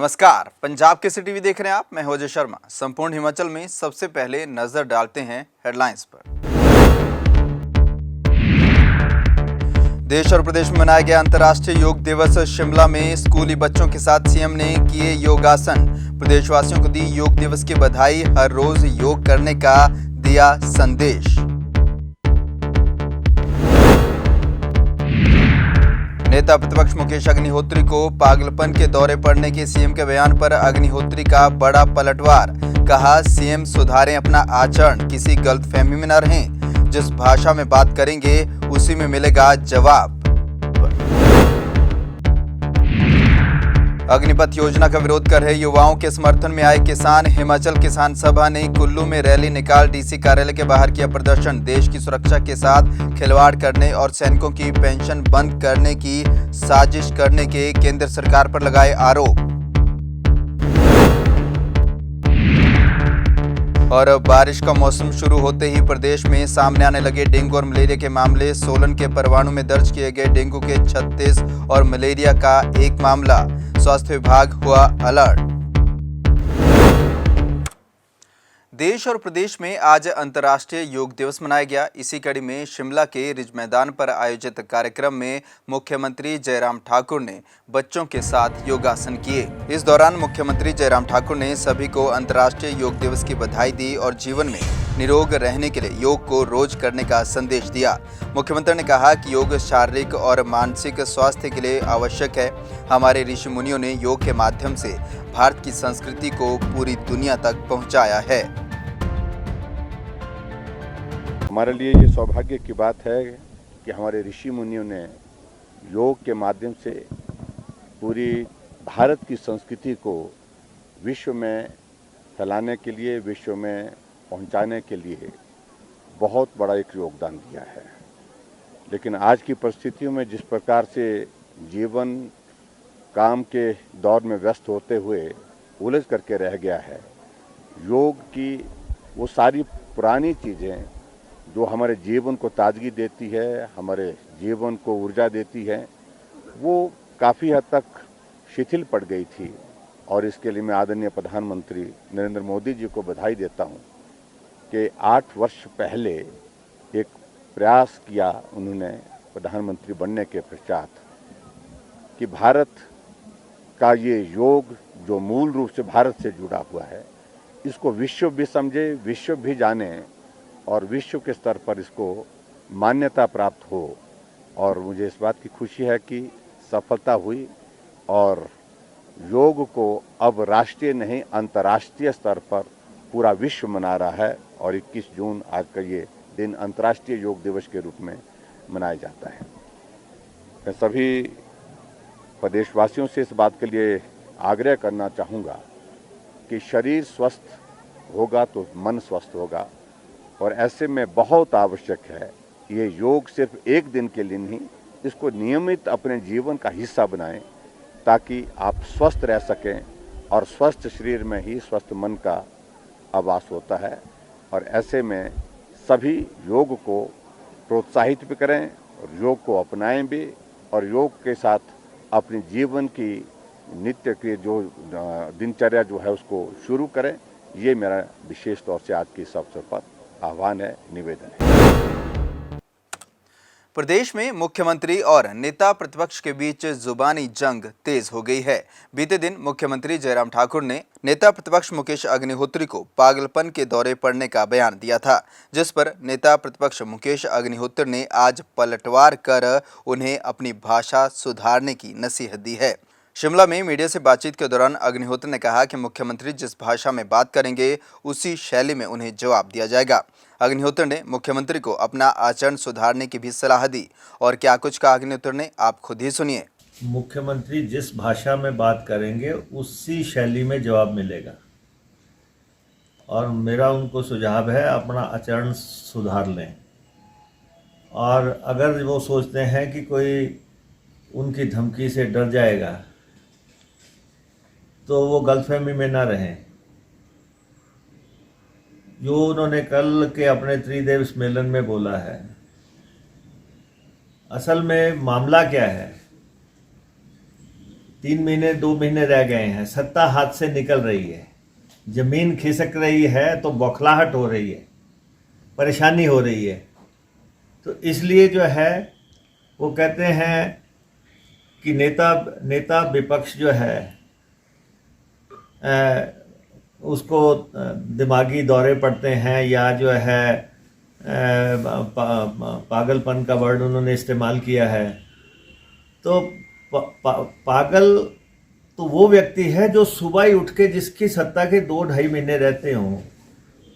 नमस्कार, पंजाब केसरी टीवी देख रहे हैं आप। मैं हूं अजय शर्मा। संपूर्ण हिमाचल में सबसे पहले नजर डालते हैं हेडलाइंस पर। देश और प्रदेश में मनाया गया अंतर्राष्ट्रीय योग दिवस। शिमला में स्कूली बच्चों के साथ सीएम ने किए योगासन। प्रदेशवासियों को दी योग दिवस की बधाई। हर रोज योग करने का दिया संदेश। नेता प्रतिपक्ष मुकेश अग्निहोत्री को पागलपन के दौरे पड़ने के सीएम के बयान पर अग्निहोत्री का बड़ा पलटवार। कहा, सीएम सुधारें अपना आचरण, किसी गलतफहमी में न रहें। जिस भाषा में बात करेंगे उसी में मिलेगा जवाब। अग्निपथ योजना का विरोध कर रहे युवाओं के समर्थन में आए किसान। हिमाचल किसान सभा ने कुल्लू में रैली निकाल डीसी कार्यालय के बाहर किया प्रदर्शन। देश की सुरक्षा के साथ खिलवाड़ करने और सैनिकों की पेंशन बंद करने की साजिश करने के केंद्र सरकार पर लगाए आरोप। और बारिश का मौसम शुरू होते ही प्रदेश में सामने आने लगे डेंगू और मलेरिया के मामले। सोलन के परवाणु में दर्ज किए गए डेंगू के 36 और मलेरिया का एक मामला। स्वास्थ्य विभाग हुआ अलर्ट। देश और प्रदेश में आज अंतर्राष्ट्रीय योग दिवस मनाया गया। इसी कड़ी में शिमला के रिज मैदान पर आयोजित कार्यक्रम में मुख्यमंत्री जयराम ठाकुर ने बच्चों के साथ योगासन किए। इस दौरान मुख्यमंत्री जयराम ठाकुर ने सभी को अंतर्राष्ट्रीय योग दिवस की बधाई दी और जीवन में निरोग रहने के लिए योग को रोज करने का संदेश दिया। मुख्यमंत्री ने कहा कि योग शारीरिक और मानसिक स्वास्थ्य के लिए आवश्यक है। हमारे ऋषि मुनियों ने योग के माध्यम से भारत की संस्कृति को पूरी दुनिया तक पहुंचाया है। हमारे लिए ये सौभाग्य की बात है कि हमारे ऋषि मुनियों ने योग के माध्यम से पूरी भारत की संस्कृति को विश्व में फैलाने के लिए, विश्व में पहुंचाने के लिए बहुत बड़ा एक योगदान दिया है। लेकिन आज की परिस्थितियों में जिस प्रकार से जीवन काम के दौर में व्यस्त होते हुए उलझ करके रह गया है, योग की वो सारी पुरानी चीज़ें जो हमारे जीवन को ताजगी देती है, हमारे जीवन को ऊर्जा देती है, वो काफ़ी हद तक शिथिल पड़ गई थी। और इसके लिए मैं आदरणीय प्रधानमंत्री नरेंद्र मोदी जी को बधाई देता हूँ कि 8 वर्ष पहले एक प्रयास किया उन्होंने प्रधानमंत्री बनने के पश्चात कि भारत का ये योग जो मूल रूप से भारत से जुड़ा हुआ है, इसको विश्व भी समझे, विश्व भी जाने और विश्व के स्तर पर इसको मान्यता प्राप्त हो। और मुझे इस बात की खुशी है कि सफलता हुई और योग को अब राष्ट्रीय नहीं अंतर्राष्ट्रीय स्तर पर पूरा विश्व मना रहा है। और 21 जून आज का ये दिन अंतर्राष्ट्रीय योग दिवस के रूप में मनाया जाता है। मैं सभी प्रदेशवासियों से इस बात के लिए आग्रह करना चाहूँगा कि शरीर स्वस्थ होगा तो मन स्वस्थ होगा। और ऐसे में बहुत आवश्यक है ये योग सिर्फ एक दिन के लिए नहीं, इसको नियमित अपने जीवन का हिस्सा बनाएं ताकि आप स्वस्थ रह सकें। और स्वस्थ शरीर में ही स्वस्थ मन का आवास होता है। और ऐसे में सभी योग को प्रोत्साहित भी करें और योग को अपनाएं भी और योग के साथ अपने जीवन की नित्य की जो दिनचर्या जो है उसको शुरू करें। ये मेरा विशेष तौर से आज के इस अवसर पर आह्वान है, निवेदन है। प्रदेश में मुख्यमंत्री और नेता प्रतिपक्ष के बीच जुबानी जंग तेज हो गई है। बीते दिन मुख्यमंत्री जयराम ठाकुर ने नेता प्रतिपक्ष मुकेश अग्निहोत्री को पागलपन के दौरे पड़ने का बयान दिया था, जिस पर नेता प्रतिपक्ष मुकेश अग्निहोत्री ने आज पलटवार कर उन्हें अपनी भाषा सुधारने की नसीहत दी है। शिमला में मीडिया से बातचीत के दौरान अग्निहोत्री ने कहा कि मुख्यमंत्री जिस भाषा में बात करेंगे उसी शैली में उन्हें जवाब दिया जाएगा। अग्निहोत्री ने मुख्यमंत्री को अपना आचरण सुधारने की भी सलाह दी। और क्या कुछ कहा अग्निहोत्री ने, आप खुद ही सुनिए। मुख्यमंत्री जिस भाषा में बात करेंगे उसी शैली में जवाब मिलेगा। और मेरा उनको सुझाव है अपना आचरण सुधार लें। और अगर वो सोचते हैं कि कोई उनकी धमकी से डर जाएगा तो वो गलतफहमी में ना रहें। जो उन्होंने कल के अपने त्रिदेव सम्मेलन में बोला है, असल में मामला क्या है? 3 महीने 2 महीने रह गए हैं, सत्ता हाथ से निकल रही है, जमीन खिसक रही है तो बौखलाहट हो रही है, परेशानी हो रही है। तो इसलिए जो है वो कहते हैं कि नेता विपक्ष जो है उसको दिमागी दौरे पड़ते हैं, या जो है पागलपन का वर्ड उन्होंने इस्तेमाल किया है। तो पागल तो वो व्यक्ति है जो सुबह ही उठ के, जिसकी सत्ता के 2-2.5 महीने रहते हों,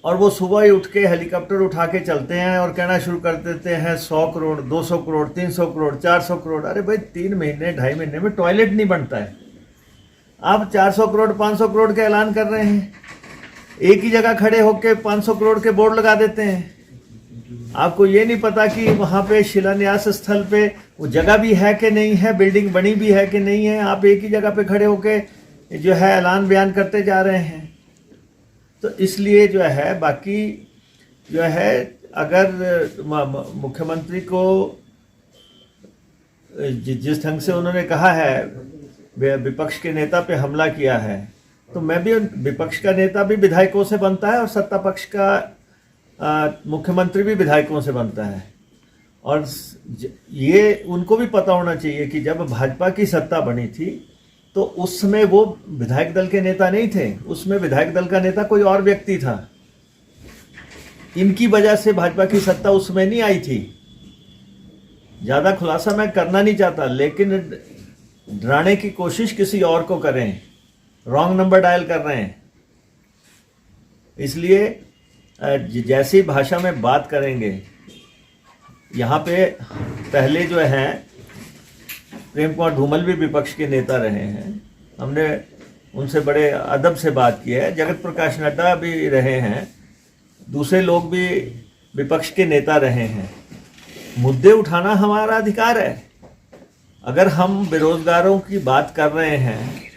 और वो सुबह ही उठ के हेलीकॉप्टर उठा के चलते हैं और कहना शुरू कर देते हैं 100 करोड़, 200 करोड़, 300 करोड़, 400 करोड़। अरे भाई 3 महीने 2.5 महीने में टॉयलेट नहीं बनता है, आप 400 करोड़ 500 करोड़ के ऐलान कर रहे हैं। एक ही जगह खड़े होकर 500 करोड़ के बोर्ड लगा देते हैं। आपको ये नहीं पता कि वहाँ पे शिलान्यास स्थल पे वो जगह भी है कि नहीं है, बिल्डिंग बनी भी है कि नहीं है। आप एक ही जगह पे खड़े होके जो है ऐलान बयान करते जा रहे हैं। तो इसलिए जो है बाकी जो है, अगर मुख्यमंत्री को जिस ढंग से उन्होंने कहा है विपक्ष के नेता पे हमला किया है, तो मैं भी विपक्ष का नेता भी विधायकों से बनता है और सत्ता पक्ष का मुख्यमंत्री भी विधायकों से बनता है। और ये उनको भी पता होना चाहिए कि जब भाजपा की सत्ता बनी थी तो उस समय वो विधायक दल के नेता नहीं थे, उसमें विधायक दल का नेता कोई और व्यक्ति था। इनकी वजह से भाजपा की सत्ता उसमें नहीं आई थी। ज़्यादा खुलासा मैं करना नहीं चाहता, लेकिन डराने की कोशिश किसी और को करें, रॉन्ग नंबर डायल कर रहे हैं। इसलिए जैसी भाषा में बात करेंगे, यहाँ पे पहले जो है प्रेम कुमार धूमल भी विपक्ष के नेता रहे हैं, हमने उनसे बड़े अदब से बात की है। जगत प्रकाश नड्डा भी रहे हैं, दूसरे लोग भी विपक्ष के नेता रहे हैं। मुद्दे उठाना हमारा अधिकार है। अगर हम बेरोजगारों की बात कर रहे हैं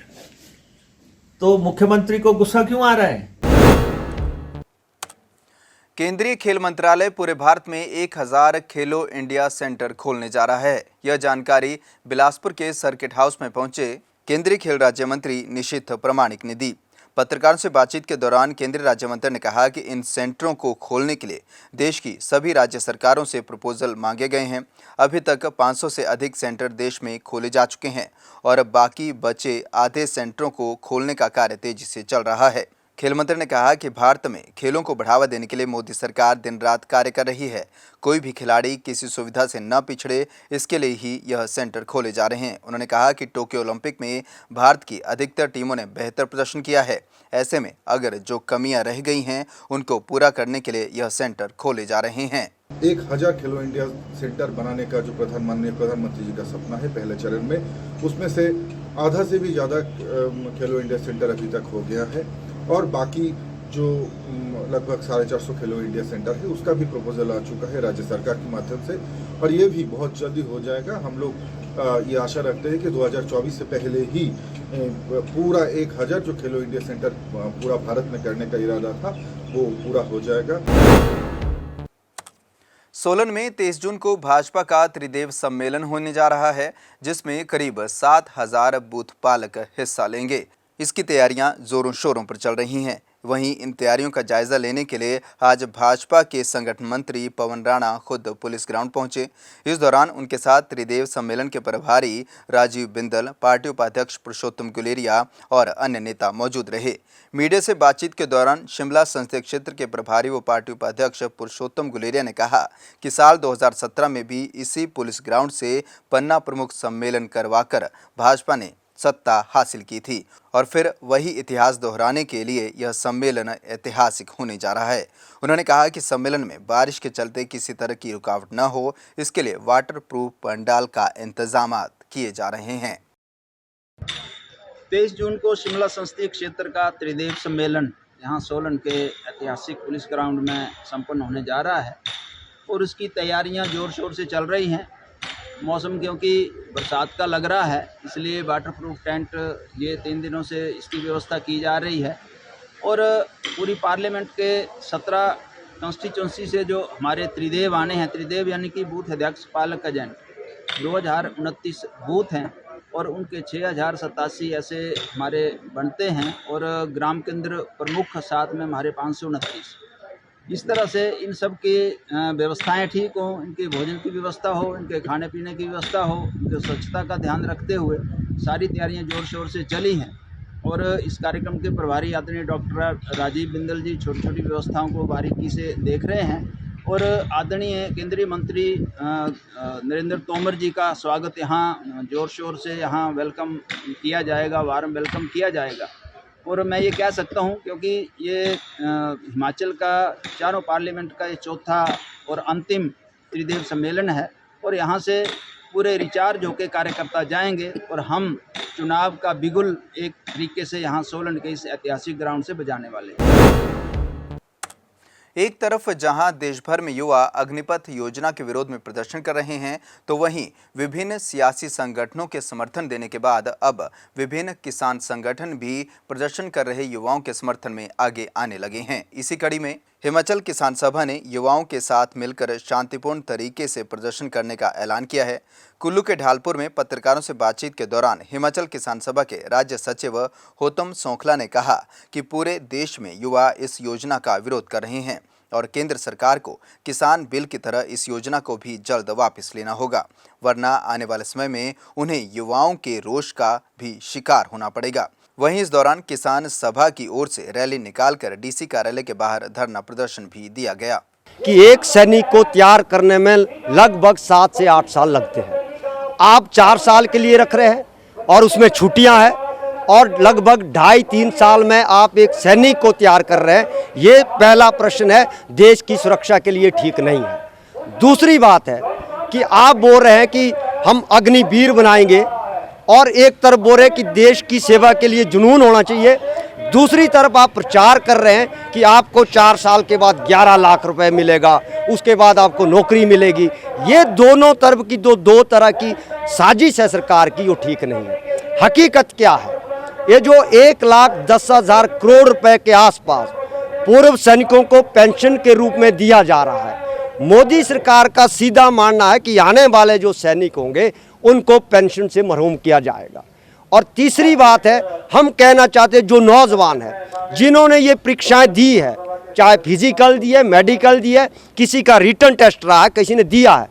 तो मुख्यमंत्री को गुस्सा क्यों आ रहा है? केंद्रीय खेल मंत्रालय पूरे भारत में 1000 खेलो इंडिया सेंटर खोलने जा रहा है। यह जानकारी बिलासपुर के सर्किट हाउस में पहुंचे केंद्रीय खेल राज्य मंत्री निशित प्रामाणिक ने दी। पत्रकारों से बातचीत के दौरान केंद्रीय राज्य मंत्री ने कहा कि इन सेंटरों को खोलने के लिए देश की सभी राज्य सरकारों से प्रपोजल मांगे गए हैं। अभी तक 500 से अधिक सेंटर देश में खोले जा चुके हैं और बाकी बचे आधे सेंटरों को खोलने का कार्य तेजी से चल रहा है। खेल मंत्री ने कहा कि भारत में खेलों को बढ़ावा देने के लिए मोदी सरकार दिन रात कार्य कर रही है। कोई भी खिलाड़ी किसी सुविधा से न पिछड़े, इसके लिए ही यह सेंटर खोले जा रहे हैं। उन्होंने कहा कि टोक्यो ओलंपिक में भारत की अधिकतर टीमों ने बेहतर प्रदर्शन किया है। ऐसे में अगर जो कमियां रह गई हैं उनको पूरा करने के लिए यह सेंटर खोले जा रहे हैं। 1000 खेलो इंडिया सेंटर बनाने का जो प्रधानमंत्री जी का सपना है पहले चरण में, उसमें से आधा से भी ज़्यादा खेलो इंडिया सेंटर अभी तक हो गया है और बाकी जो लगभग 450 खेलो इंडिया सेंटर है उसका भी प्रपोजल आ चुका है राज्य सरकार के माध्यम से और ये भी बहुत जल्दी हो जाएगा। हम लोग ये आशा रखते हैं कि 2024 से पहले ही पूरा 1000 जो खेलो इंडिया सेंटर पूरा भारत में करने का इरादा था वो पूरा हो जाएगा। सोलन में 23 जून को भाजपा का त्रिदेव सम्मेलन होने जा रहा है, जिसमें करीब 7000 बूथ पालक हिस्सा लेंगे। इसकी तैयारियां जोरों शोरों पर चल रही हैं। वहीं इन तैयारियों का जायजा लेने के लिए आज भाजपा के संगठन मंत्री पवन राणा खुद पुलिस ग्राउंड पहुंचे। इस दौरान उनके साथ त्रिदेव सम्मेलन के प्रभारी राजीव बिंदल, पार्टी उपाध्यक्ष पुरुषोत्तम गुलेरिया और अन्य नेता मौजूद रहे। मीडिया से बातचीत के दौरान शिमला संसदीय क्षेत्र के प्रभारी व पार्टी उपाध्यक्ष पुरुषोत्तम गुलेरिया ने कहा कि साल 2017 में भी इसी पुलिस ग्राउंड से पन्ना प्रमुख सम्मेलन करवाकर भाजपा ने सत्ता हासिल की थी और फिर वही इतिहास दोहराने के लिए यह सम्मेलन ऐतिहासिक होने जा रहा है। उन्होंने कहा कि सम्मेलन में बारिश के चलते किसी तरह की रुकावट न हो, इसके लिए वाटर प्रूफ पंडाल का इंतजाम किए जा रहे हैं। 23 जून को शिमला संसदीय क्षेत्र का त्रिदेव सम्मेलन यहाँ सोलन के ऐतिहासिक पुलिस ग्राउंड में संपन्न होने जा रहा है और उसकी तैयारियां जोर शोर से चल रही हैं। मौसम क्योंकि बरसात का लग रहा है, इसलिए वाटरप्रूफ टेंट ये 3 दिनों से इसकी व्यवस्था की जा रही है और पूरी पार्लियामेंट के 17 कॉन्स्टिट्यूंसी से जो हमारे त्रिदेव आने हैं, त्रिदेव यानी कि बूथ अध्यक्ष पालक एजेंट, 2029 बूथ हैं और उनके 6087 ऐसे हमारे बनते हैं और ग्राम केंद्र प्रमुख साथ में हमारे 529। इस तरह से इन सब की व्यवस्थाएं ठीक हों, इनके भोजन की व्यवस्था हो, इनके खाने पीने की व्यवस्था हो, इनके स्वच्छता का ध्यान रखते हुए सारी तैयारियां जोर शोर से चली हैं। और इस कार्यक्रम के प्रभारी आदरणीय डॉक्टर राजीव बिंदल जी छोटी छोटी व्यवस्थाओं को बारीकी से देख रहे हैं और आदरणीय केंद्रीय मंत्री नरेंद्र तोमर जी का स्वागत यहाँ जोर शोर से यहाँ वेलकम किया जाएगा, वार्म वेलकम किया जाएगा। और मैं ये कह सकता हूँ क्योंकि ये हिमाचल का चारों पार्लियामेंट का ये चौथा और अंतिम त्रिदेव सम्मेलन है और यहाँ से पूरे रिचार्ज होकर कार्यकर्ता जाएंगे और हम चुनाव का बिगुल एक तरीके से यहाँ सोलन के इस ऐतिहासिक ग्राउंड से बजाने वाले हैं। एक तरफ जहां देश भर में युवा अग्निपथ योजना के विरोध में प्रदर्शन कर रहे हैं, तो वहीं विभिन्न सियासी संगठनों के समर्थन देने के बाद अब विभिन्न किसान संगठन भी प्रदर्शन कर रहे युवाओं के समर्थन में आगे आने लगे हैं। इसी कड़ी में हिमाचल किसान सभा ने युवाओं के साथ मिलकर शांतिपूर्ण तरीके से प्रदर्शन करने का ऐलान किया है। कुल्लू के ढालपुर में पत्रकारों से बातचीत के दौरान हिमाचल किसान सभा के राज्य सचिव होतम सोंखला ने कहा कि पूरे देश में युवा इस योजना का विरोध कर रहे हैं और केंद्र सरकार को किसान बिल की तरह इस योजना को भी जल्द वापस लेना होगा, वरना आने वाले समय में उन्हें युवाओं के रोष का भी शिकार होना पड़ेगा। वहीं इस दौरान किसान सभा की ओर से रैली निकालकर डीसी कार्यालय के बाहर धरना प्रदर्शन भी दिया गया कि एक सैनिक को तैयार करने में लगभग 7 से 8 साल लगते हैं। आप 4 साल के लिए रख रहे हैं और उसमें छुट्टियां हैं और लगभग 2.5-3 साल में आप एक सैनिक को तैयार कर रहे हैं। ये पहला प्रश्न है, देश की सुरक्षा के लिए ठीक नहीं है। दूसरी बात है कि आप बोल रहे हैं कि हम अग्निवीर बनाएंगे और एक तरफ बोल रहे हैं कि देश की सेवा के लिए जुनून होना चाहिए, दूसरी तरफ आप प्रचार कर रहे हैं कि आपको 4 साल के बाद 11 लाख रुपए मिलेगा, उसके बाद आपको नौकरी मिलेगी। ये दोनों तरफ की दो तरह की साजिश है सरकार की, वो ठीक नहीं है। हकीकत क्या है, ये जो 1,10,000 करोड़ रुपए के आसपास पूर्व सैनिकों को पेंशन के रूप में दिया जा रहा है, मोदी सरकार का सीधा मानना है कि आने वाले जो सैनिक होंगे उनको पेंशन से महरूम किया जाएगा। और तीसरी बात है, हम कहना चाहते हैं जो नौजवान हैं जिन्होंने ये परीक्षाएं दी है, चाहे फिजिकल दी है, मेडिकल दी है, किसी का रिटन टेस्ट रहा है, किसी ने दिया है,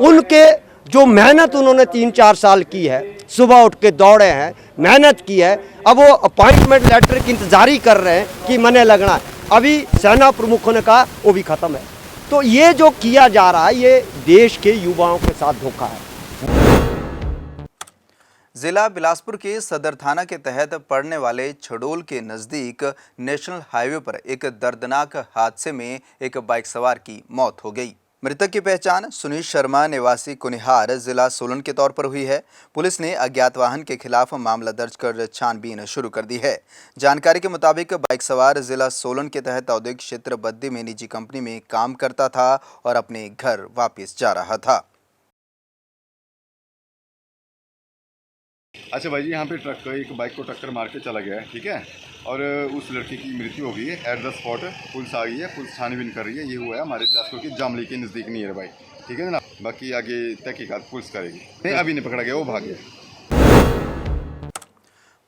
उनके जो मेहनत उन्होंने 3-4 साल की है, सुबह उठ के दौड़े हैं, मेहनत की है, अब वो अपॉइंटमेंट लेटर की इंतजारी कर रहे हैं कि मने लगना है। अभी सेना प्रमुखों ने कहा वो भी खत्म है। तो ये जो किया जा रहा है ये देश के युवाओं के साथ धोखा है। जिला बिलासपुर के सदर थाना के तहत पड़ने वाले छडोल के नजदीक नेशनल हाईवे पर एक दर्दनाक हादसे में एक बाइक सवार की मौत हो गई। मृतक की पहचान सुनील शर्मा निवासी कुनिहार जिला सोलन के तौर पर हुई है। पुलिस ने अज्ञात वाहन के खिलाफ मामला दर्ज कर छानबीन शुरू कर दी है। जानकारी के मुताबिक बाइक सवार जिला सोलन के तहत औद्योगिक क्षेत्र बद्दी में निजी कंपनी में काम करता था और अपने घर वापस जा रहा था। अच्छा भाई जी, यहाँ पे ट्रक एक बाइक को टक्कर मार के चला गया है, ठीक है, और उस लड़के की मृत्यु हो गई है। एट द स्पॉट पुलिस आ गई है, पुलिस छानबीन कर रही है। ये हुआ है हमारे बिलासपुर की जामली के नज़दीक नियर बाई, ठीक है ना। बाकी आगे तहकीकात पुलिस करेगी। नहीं, अभी नहीं पकड़ा गया, वो भाग गया।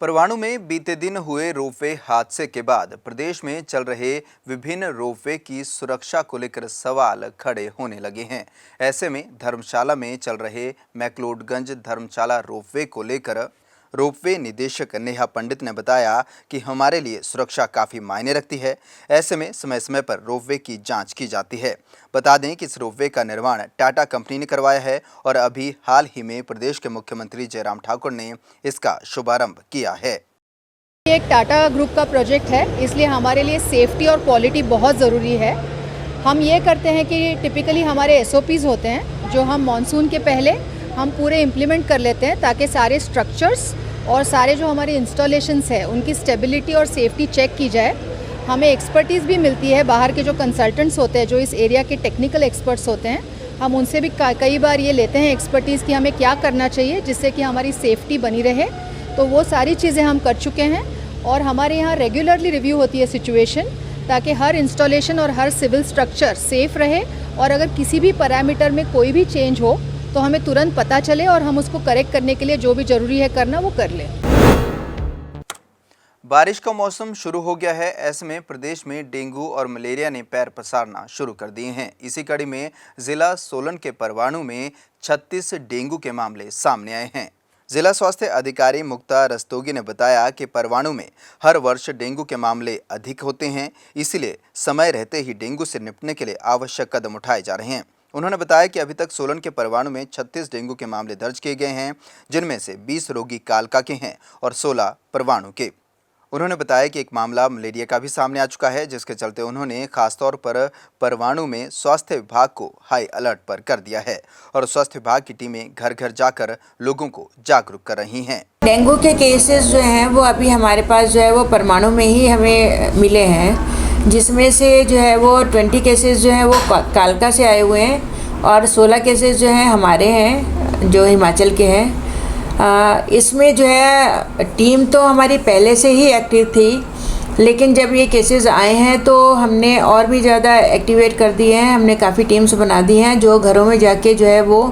परवाणु में बीते दिन हुए रोपवे हादसे के बाद प्रदेश में चल रहे विभिन्न रोपवे की सुरक्षा को लेकर सवाल खड़े होने लगे हैं। ऐसे में धर्मशाला में चल रहे मैक्लोडगंज धर्मशाला रोपवे को लेकर रोपवे निदेशक नेहा पंडित ने बताया कि हमारे लिए सुरक्षा काफ़ी मायने रखती है। ऐसे में समय समय पर रोपवे की जांच की जाती है। बता दें कि इस रोपवे का निर्माण टाटा कंपनी ने करवाया है और अभी हाल ही में प्रदेश के मुख्यमंत्री जयराम ठाकुर ने इसका शुभारंभ किया है। ये एक टाटा ग्रुप का प्रोजेक्ट है, इसलिए हमारे लिए सेफ्टी और क्वालिटी बहुत ज़रूरी है। हम ये करते हैं कि टिपिकली हमारे SOPs होते हैं जो हम मॉनसून के पहले हम पूरे इम्प्लीमेंट कर लेते हैं ताकि सारे स्ट्रक्चर्स और सारे जो हमारे इंस्टॉलेशंस है उनकी स्टेबिलिटी और सेफ्टी चेक की जाए। हमें एक्सपर्टीज़ भी मिलती है, बाहर के जो कंसल्टेंट्स होते हैं जो इस एरिया के टेक्निकल एक्सपर्ट्स होते हैं, हम उनसे भी कई बार ये लेते हैं एक्सपर्टीज़ कि हमें क्या करना चाहिए जिससे कि हमारी सेफ्टी बनी रहे। तो वो सारी चीज़ें हम कर चुके हैं और हमारे यहाँ रेगुलरली रिव्यू होती है सिचुएशन, ताकि हर इंस्टॉलेशन और हर सिविल स्ट्रक्चर सेफ़ रहे और अगर किसी भी पैरामीटर में कोई भी चेंज हो तो हमें तुरंत पता चले और हम उसको करेक्ट करने के लिए जो भी ज़रूरी है करना वो कर लें। बारिश का मौसम शुरू हो गया है। ऐसे में प्रदेश में डेंगू और मलेरिया ने पैर पसारना शुरू कर दिए हैं। इसी कड़ी में जिला सोलन के परवाणु में 36 डेंगू के मामले सामने आए हैं। जिला स्वास्थ्य अधिकारी मुक्ता रस्तोगी ने बताया कि परवाणु में हर वर्ष डेंगू के मामले अधिक होते हैं, इसलिए समय रहते ही डेंगू से निपटने के लिए आवश्यक कदम उठाए जा रहे हैं। उन्होंने बताया कि अभी तक सोलन के परवाणु में 36 डेंगू के मामले दर्ज किए गए हैं, जिनमें से 20 रोगी कालका के हैं और 16 परवाणु के। उन्होंने बताया कि एक मामला मलेरिया का भी सामने आ चुका है, जिसके चलते उन्होंने खासतौर पर परवाणु में स्वास्थ्य विभाग को हाई अलर्ट पर कर दिया है और स्वास्थ्य विभाग की टीमें घर घर जाकर लोगों को जागरूक कर रही हैं। डेंगू के केसेस जो हैं वो अभी हमारे पास जो है वो परवाणु में ही हमें मिले हैं, जिसमें से जो है वो 20 केसेस जो हैं वो कालका से आए हुए हैं और 16 केसेस जो हैं हमारे हैं जो हिमाचल के हैं। इसमें जो है टीम तो हमारी पहले से ही एक्टिव थी, लेकिन जब ये केसेस आए हैं तो हमने और भी ज़्यादा एक्टिवेट कर दिए हैं। हमने काफ़ी टीम्स बना दी हैं जो घरों में जाके जो है वो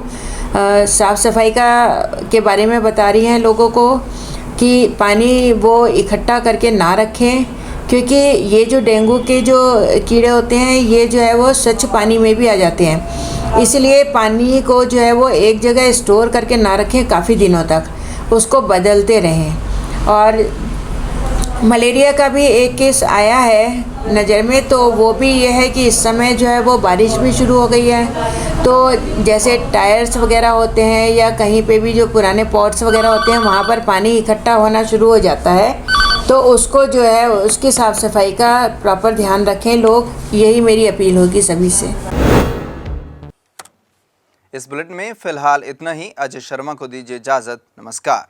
साफ़ सफाई के बारे में बता रही हैं लोगों को कि पानी वो इकट्ठा करके ना रखें, क्योंकि ये जो डेंगू के जो कीड़े होते हैं ये जो है वो स्वच्छ पानी में भी आ जाते हैं। इसलिए पानी को जो है वो एक जगह स्टोर करके ना रखें काफ़ी दिनों तक, उसको बदलते रहें। और मलेरिया का भी एक केस आया है नज़र में, तो वो भी ये है कि इस समय जो है वो बारिश भी शुरू हो गई है, तो जैसे टायर्स वगैरह होते हैं या कहीं पे भी जो पुराने पॉट्स वगैरह होते हैं वहाँ पर पानी इकट्ठा होना शुरू हो जाता है, तो उसको जो है उसकी साफ़ सफाई का प्रॉपर ध्यान रखें लोग। यही मेरी अपील होगी सभी से। इस बुलेटिन में फिलहाल इतना ही। अजय शर्मा को दीजिए इजाजत। नमस्कार।